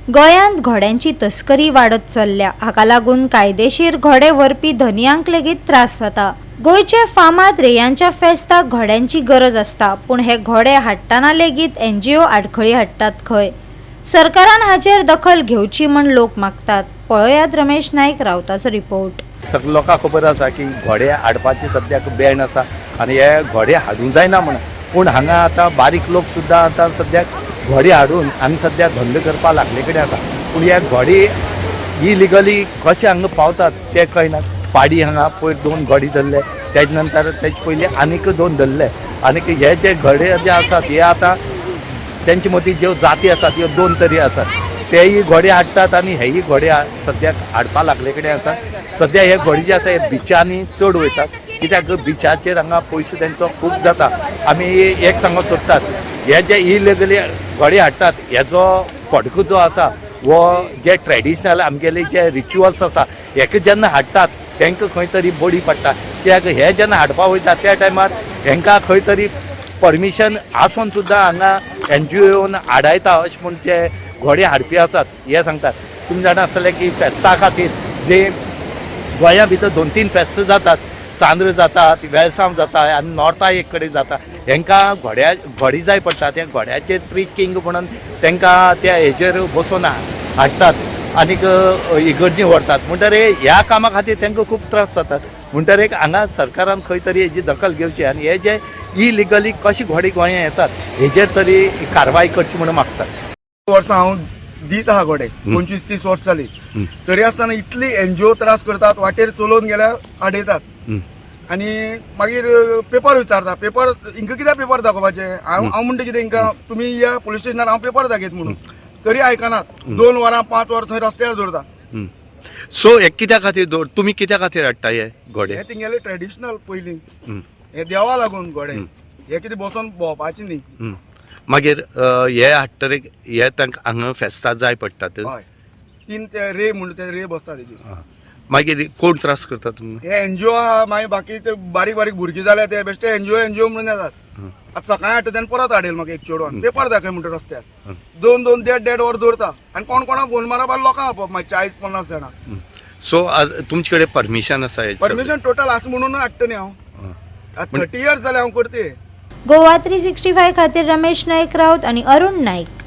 गोंयांत घोड्यांची तस्करी वाडत चल्ल्या। हाका लागून कायदेशीर घोडे व्हरपी धनियांक लेगीत त्रास जाता। गोंयचे फामाद रेयांच्या फेस्ताक घोड्यांची गरज असता, पूण हे घोडे हाडटाना लेगीत NGO आडखळी हाडटात खंय। सरकारान हाचेर दखल घेवची म्हण लोक मागतात। पळयात रमेश नाईक रावताचो रिपोर्ट। सगळ्या लोकांक खबर आसा की घोडे हाडपाचे सद्याक बॅन आसा आनी हे घोडे हाडूंक जायना म्हण, पूण हांगा आतां बारीक लोक सुद्दां आतां सद्याक घोडे हाडून आनी सद्या धंदो करपाक लागले कडेन आसा। पूण हे घोडे इलिगली कशे हांगा पावतात ते कळना। पाडी हांगा पयर 2 घोडे धरले, तेजे नंतर तेजे पयलीं आनीक 2 धरले। आनीक हे जे घोडे जे आसात हे आतां तेंचे मदीं ज्यो जाती आसात ह्यो 2 तरी आसात। तेय घोडे हाडटात आनी हेय घोडे सद्याक हाडपाक लागले कडेन आसा। सद्या हे घोडे जे आसा हे बिचांनी चड वयतात, कित्याक बिचाचेर हांगा पयसो तेंचो खूब जाता। आमी एक सांगूंक सोदतात, हे जे इलिगली घोडे हाडटात हेजो फटको जो आसा वो जे ट्रेडिशनल आमगेले जे रिच्युअल्स आसा हेका जेन्ना हाडटात तांकां खंय तरी बडी पडटा। कित्याक हे जेन्ना हाडपाक वयता त्या टायमार हांकां खंय तरी परमिशन आसून सुद्दां हांगा NGO येवन हाडायता अशें म्हूण जे घोडे हाडपी आसात हे सांगतात। तुमी जाणा आसतलें की फेस्ता खातीर जे गोंया भितर 2-3 फेस्त जातात, चांद्र जातात, वेळसांव जाता आनी नॉर्था एक कडेन जाता। हांकां घोडे जाय पडटा, त्या घोड्याचेर ट्रिकिंग म्हणून तांकां त्या हेजेर बसून हाडटात आनीक इगर्जी व्हरतात। म्हणटकीर ह्या कामा खातीर तांकां खूब त्रास जातात। म्हणटकीर हांगा सरकारान खंय तरी हेजी दखल घेवची आनी हे जे इलिगली कशे घोडे गोंया येतात हेजेर तरी कारवाय करची म्हणून मागतात। वर्सां हांव दीत आहा घोडे 25-30 वर्सां जाली, तरी आसतना इतली NGO त्रास करतात, वाटेर चलोवन गेल्यार आडयतात आनी मागीर पेपर विचारता। पेपर हिंका कित्याक पेपर दाखोवपाचे? हांव म्हणटा कितें हिंका, तुमी या पुलीस स्टेशनार हांव पेपर दाखयत म्हणून, तरी आयकनात। 2 वरां 5 वरां थंय रस्त्यार दवरता। सो हे कित्या खातीर तुमी कित्या खातीर हाडटा हे घोडे? हे तेंगेले ट्रेडिशनल पयलीं, हे देवा लागून घोडे, हे कितें बसून भोंवपाचे न्ही। मागीर हे हाडटरे हे तांकां हांगा फेस्ता जाय पडटात। हय, 3 ते रे म्हणटा ते रे बसता तेजी। मागीर कोण त्रास करता तुमकां? हे NGO आहा, मागीर बाकी ते बारीक बारीक भुरगीं जाल्या ते बेश्टे NGO म्हणून येतात। आतां सकाळीं हाडटा तेन्ना परत हाडयला म्हाका एक चेडवान, पेपर दाखय म्हणटा रस्त्यार 2-2 देड वर दवरता आनी कोण फोन मारपा लोकां आपप मागीर 40-50 जाणां। सो तुमचे कडेन परमिशन आसा? परमिशन टोटल आसा म्हणून हाडटा न्ही हांव। 30 इयर्स जाले हांव करते। गोवा 365 खातीर रमेश नाईक रावत आनी अरुण नाईक।